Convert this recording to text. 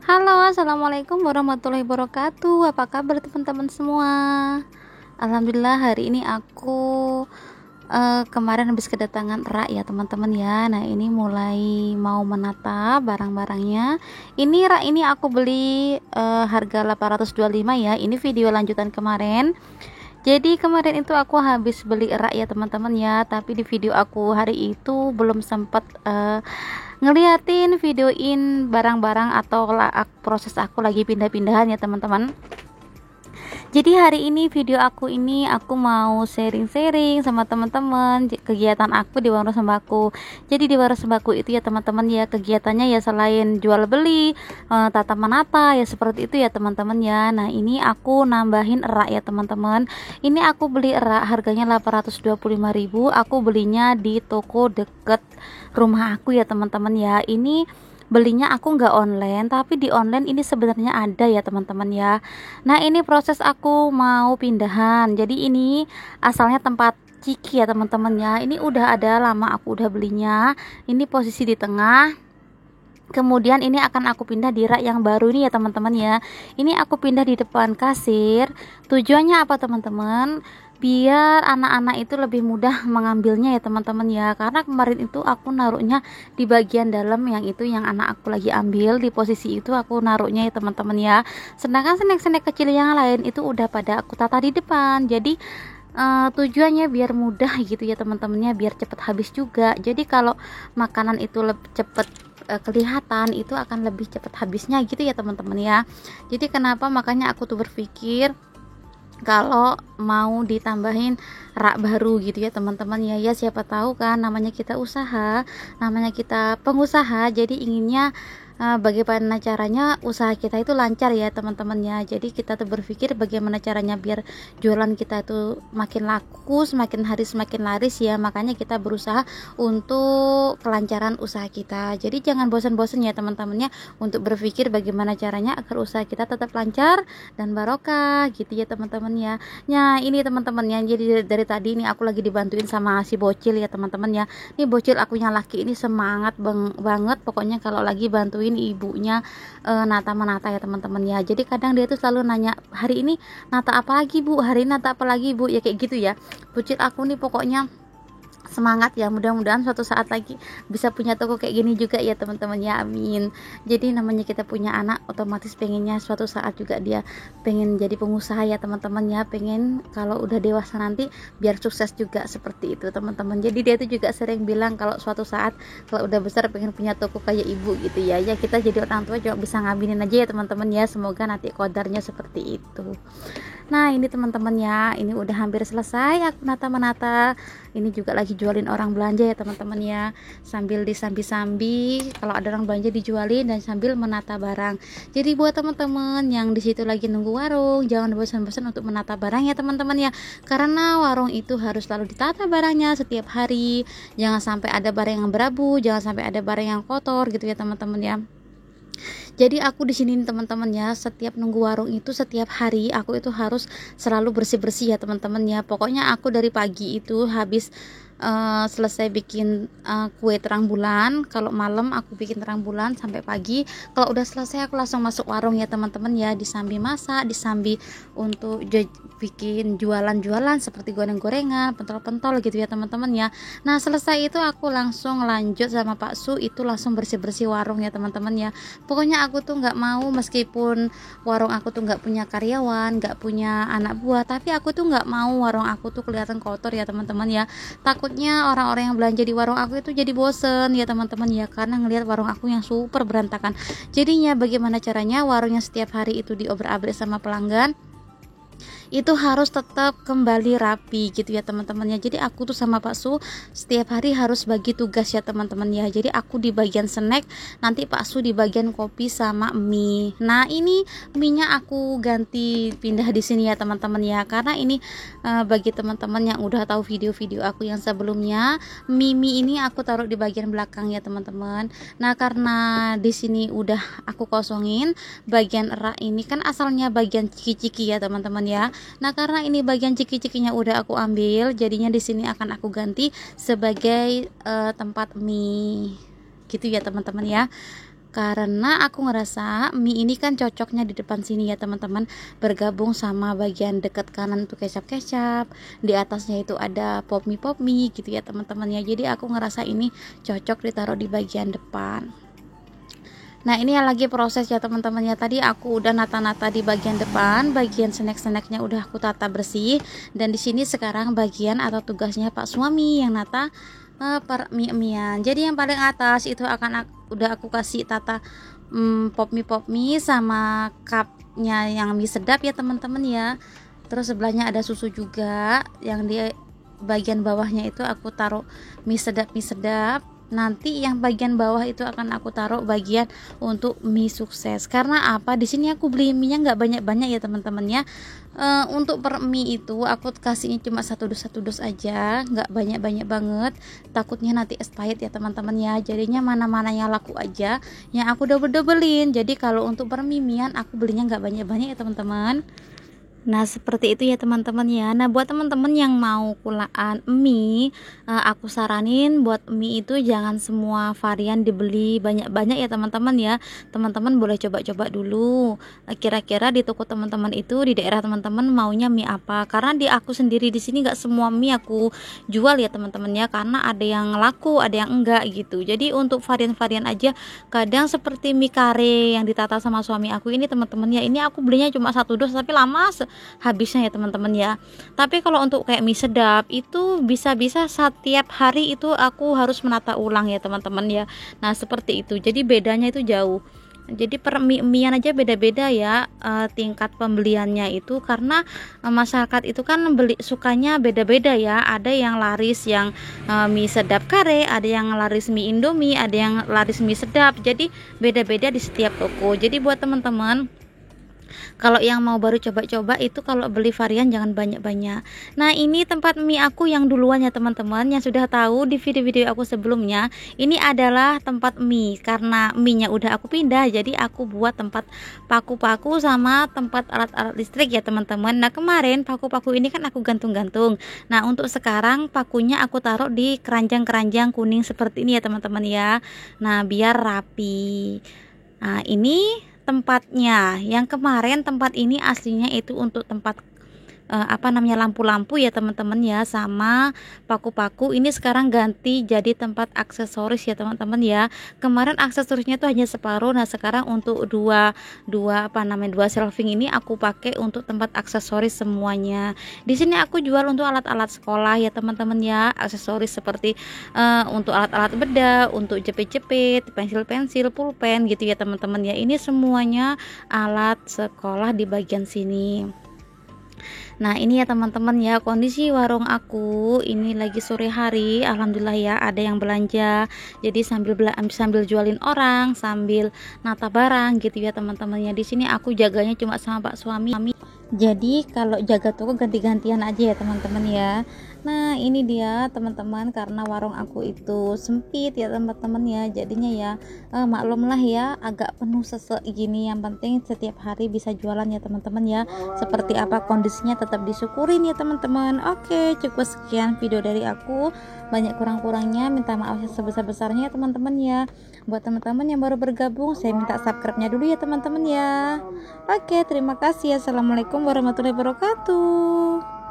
Halo, assalamualaikum warahmatullahi wabarakatuh. Apa kabar teman-teman semua? Alhamdulillah hari ini aku kemarin habis kedatangan rak ya teman-teman ya. Nah ini mulai mau menata barang-barangnya. Ini rak ini aku beli harga 825 ya. Ini video lanjutan kemarin. Jadi kemarin itu aku habis beli rak ya teman-teman ya. Tapi di video aku hari itu belum sempat ngeliatin videoin barang-barang atau proses aku lagi pindah-pindahan ya teman-teman. Jadi hari ini video aku ini aku mau sharing-sharing sama teman-teman kegiatan aku di warung sembako. Jadi di warung sembako itu ya teman-teman ya, kegiatannya ya selain jual beli, tata menata ya seperti itu ya teman-teman ya. Nah ini aku nambahin erak ya teman-teman. Ini aku beli erak harganya 825.000. Aku belinya di toko deket rumah aku ya teman-teman ya. Ini belinya aku nggak online, tapi di online ini sebenarnya ada ya teman-teman ya. Nah ini proses aku mau pindahan. Jadi ini asalnya tempat ciki ya teman-teman ya. Ini udah ada lama aku udah belinya. Ini posisi di tengah. Kemudian ini akan aku pindah di rak yang baru ini ya teman-teman ya. Ini aku pindah di depan kasir. Tujuannya apa teman-teman? Biar anak-anak itu lebih mudah mengambilnya ya teman-teman ya. Karena kemarin itu aku naruhnya di bagian dalam, yang itu yang anak aku lagi ambil, di posisi itu aku naruhnya ya teman-teman ya. Sedangkan snack-snack kecil yang lain itu udah pada aku tata di depan. Jadi tujuannya biar mudah gitu ya teman-temannya, biar cepet habis juga. Jadi kalau makanan itu lebih cepet kelihatan, itu akan lebih cepat habisnya gitu ya teman-teman ya. Jadi kenapa makanya aku tuh berpikir kalau mau ditambahin rak baru gitu ya teman-teman ya. Ya siapa tahu kan, namanya kita usaha, namanya kita pengusaha, jadi inginnya bagaimana caranya usaha kita itu lancar ya teman-teman ya. Jadi kita tuh berpikir bagaimana caranya biar jualan kita itu makin laku, semakin hari semakin laris ya. Makanya kita berusaha untuk kelancaran usaha kita. Jadi jangan bosan-bosan ya teman-temannya untuk berpikir bagaimana caranya agar usaha kita tetap lancar dan barokah gitu ya teman-teman ya. Nah ini teman-teman ya, jadi dari tadi ini aku lagi dibantuin sama si bocil ya teman-teman ya. Ini bocil akunya laki ini semangat banget pokoknya kalau lagi bantuin ibunya nata menata ya teman-teman ya. Jadi kadang dia tuh selalu nanya, hari ini nata apa lagi bu, hari ini nata apa lagi bu, ya kayak gitu ya. Bocil aku nih pokoknya semangat ya, mudah-mudahan suatu saat lagi bisa punya toko kayak gini juga ya teman-teman ya, amin. Jadi namanya kita punya anak otomatis pengennya suatu saat juga dia pengen jadi pengusaha ya teman-teman ya, pengen kalau udah dewasa nanti biar sukses juga seperti itu teman-teman. Jadi dia tuh juga sering bilang kalau suatu saat kalau udah besar pengen punya toko kayak ibu gitu ya. Ya kita jadi orang tua cuma bisa ngabinin aja ya teman-teman ya, semoga nanti kodarnya seperti itu. Nah ini teman-teman ya, ini udah hampir selesai aku nata menata. Ini juga lagi jualin orang belanja ya teman-teman ya, sambil disambi-sambi kalau ada orang belanja dijualin dan sambil menata barang. Jadi buat teman-teman yang di situ lagi nunggu warung, jangan bosan-bosan untuk menata barang ya teman-teman ya, karena warung itu harus selalu ditata barangnya setiap hari. Jangan sampai ada barang yang berabu, jangan sampai ada barang yang kotor gitu ya teman-teman ya. Jadi aku di sini teman-teman ya, setiap nunggu warung itu setiap hari aku itu harus selalu bersih-bersih ya teman-teman ya. Pokoknya aku dari pagi itu habis selesai bikin kue terang bulan, kalau malam aku bikin terang bulan sampai pagi. Kalau udah selesai aku langsung masuk warung ya teman-teman ya, disambi masak, disambi untuk bikin jualan-jualan seperti goreng-gorengan, pentol-pentol gitu ya teman-teman ya. Nah selesai itu aku langsung lanjut sama Pak Su itu langsung bersih-bersih warung ya teman-teman ya. Pokoknya aku tuh nggak mau, meskipun warung aku tuh nggak punya karyawan, nggak punya anak buah, tapi aku tuh nggak mau warung aku tuh kelihatan kotor ya teman-teman ya. Takutnya orang-orang yang belanja di warung aku itu jadi bosen ya teman-teman ya, karena ngelihat warung aku yang super berantakan. Jadinya bagaimana caranya warung yang setiap hari itu diobrak-abrik sama pelanggan itu harus tetap kembali rapi gitu ya teman-teman ya. Jadi aku tuh sama Pak Su setiap hari harus bagi tugas ya teman-teman ya. Jadi aku di bagian snack, nanti Pak Su di bagian kopi sama mie. Nah ini mie-nya aku ganti pindah di sini ya teman-teman ya, karena ini bagi teman-teman yang udah tahu video-video aku yang sebelumnya, mie ini aku taruh di bagian belakang ya teman-teman. Nah karena di sini udah aku kosongin bagian rak ini, kan asalnya bagian ciki-ciki ya teman-teman ya. Nah karena ini bagian ciki-cikinya udah aku ambil, jadinya di sini akan aku ganti sebagai tempat mie gitu ya teman-teman ya. karena aku ngerasa mie ini kan cocoknya di depan sini ya teman-teman, bergabung sama bagian dekat kanan tuh kecap-kecap, di atasnya itu ada pop mie gitu ya teman-teman ya. Jadi aku ngerasa ini cocok ditaruh di bagian depan. Nah ini yang lagi proses ya teman-teman ya. Tadi aku udah nata-nata di bagian depan, bagian snack-snacknya udah aku tata bersih. Dan di sini sekarang bagian atau tugasnya Pak suami yang nata per mie-mian. Jadi yang paling atas itu udah aku kasih tata pop mie sama cupnya yang mie sedap ya teman-teman ya. Terus sebelahnya ada susu juga, yang di bagian bawahnya itu aku taruh mie sedap. Nanti yang bagian bawah itu akan aku taruh bagian untuk mie sukses. Karena apa, di sini aku beli mie nya nggak banyak-banyak ya teman-teman ya. Untuk per mie itu aku kasihnya cuma satu dus aja, nggak banyak-banyak banget, takutnya nanti expired ya teman-teman ya. Jadinya mana-mana yang laku aja yang aku double-doublein. Jadi kalau untuk per mie-mian aku belinya nggak banyak-banyak ya teman-teman. Nah seperti itu ya teman-teman ya. Nah buat teman-teman yang mau kulaan mie, aku saranin buat mie itu jangan semua varian dibeli banyak-banyak ya teman-teman ya. Teman-teman boleh coba-coba dulu, kira-kira di toko teman-teman itu, di daerah teman-teman maunya mie apa. Karena di aku sendiri di sini nggak semua mie aku jual ya teman-teman ya, karena ada yang laku ada yang enggak gitu. Jadi untuk varian-varian aja, kadang seperti mie kare yang ditata sama suami aku ini teman-teman ya, ini aku belinya cuma satu dus tapi lama habisnya ya teman-teman ya. Tapi kalau untuk kayak mie sedap itu bisa-bisa setiap hari itu aku harus menata ulang ya teman-teman ya. Nah seperti itu, jadi bedanya itu jauh. Jadi per mie-mian aja beda-beda ya tingkat pembeliannya itu, karena masyarakat itu kan sukanya beda-beda ya. Ada yang laris yang mie sedap kare, ada yang laris mie indomie, ada yang laris mie sedap. Jadi beda-beda di setiap toko. Jadi buat teman-teman kalau yang mau baru coba-coba itu, kalau beli varian jangan banyak-banyak. Nah ini tempat mie aku yang duluan ya teman-teman, yang sudah tahu di video-video aku sebelumnya, ini adalah tempat mie. Karena mie nya udah aku pindah, jadi aku buat tempat paku-paku sama tempat alat-alat listrik ya teman-teman. Nah kemarin paku-paku ini kan aku gantung-gantung. Nah untuk sekarang pakunya aku taruh di keranjang-keranjang kuning seperti ini ya teman-teman ya. Nah biar rapi. Nah ini tempatnya. Yang kemarin tempat ini aslinya itu untuk tempat lampu-lampu ya teman-teman ya, sama paku-paku. Ini sekarang ganti jadi tempat aksesoris ya teman-teman ya. Kemarin aksesorisnya itu hanya separuh. Nah sekarang untuk dua shelving ini aku pakai untuk tempat aksesoris semuanya. Di sini aku jual untuk alat-alat sekolah ya teman-teman ya, aksesoris seperti untuk alat-alat bedah, untuk jepit-jepit, pensil-pensil, pulpen gitu ya teman-teman ya. Ini semuanya alat sekolah di bagian sini. Nah ini ya teman-teman ya, kondisi warung aku ini lagi sore hari. Alhamdulillah ya ada yang belanja, jadi sambil jualin orang, sambil nata barang gitu ya teman-teman ya. Di sini aku jaganya cuma sama Pak suami, jadi kalau jaga toko ganti-gantian aja ya teman-teman ya. Nah ini dia teman-teman, karena warung aku itu sempit ya teman-teman ya, jadinya ya maklumlah ya agak penuh sesek gini. Yang penting setiap hari bisa jualan ya teman-teman ya. Seperti apa kondisinya tetap disyukurin ya teman-teman. Oke, cukup sekian video dari aku, banyak kurang-kurangnya minta maaf sebesar-besarnya ya teman-teman ya. Buat teman-teman yang baru bergabung, saya minta subscribe-nya dulu ya teman-teman ya. Oke, terima kasih. Assalamualaikum warahmatullahi wabarakatuh.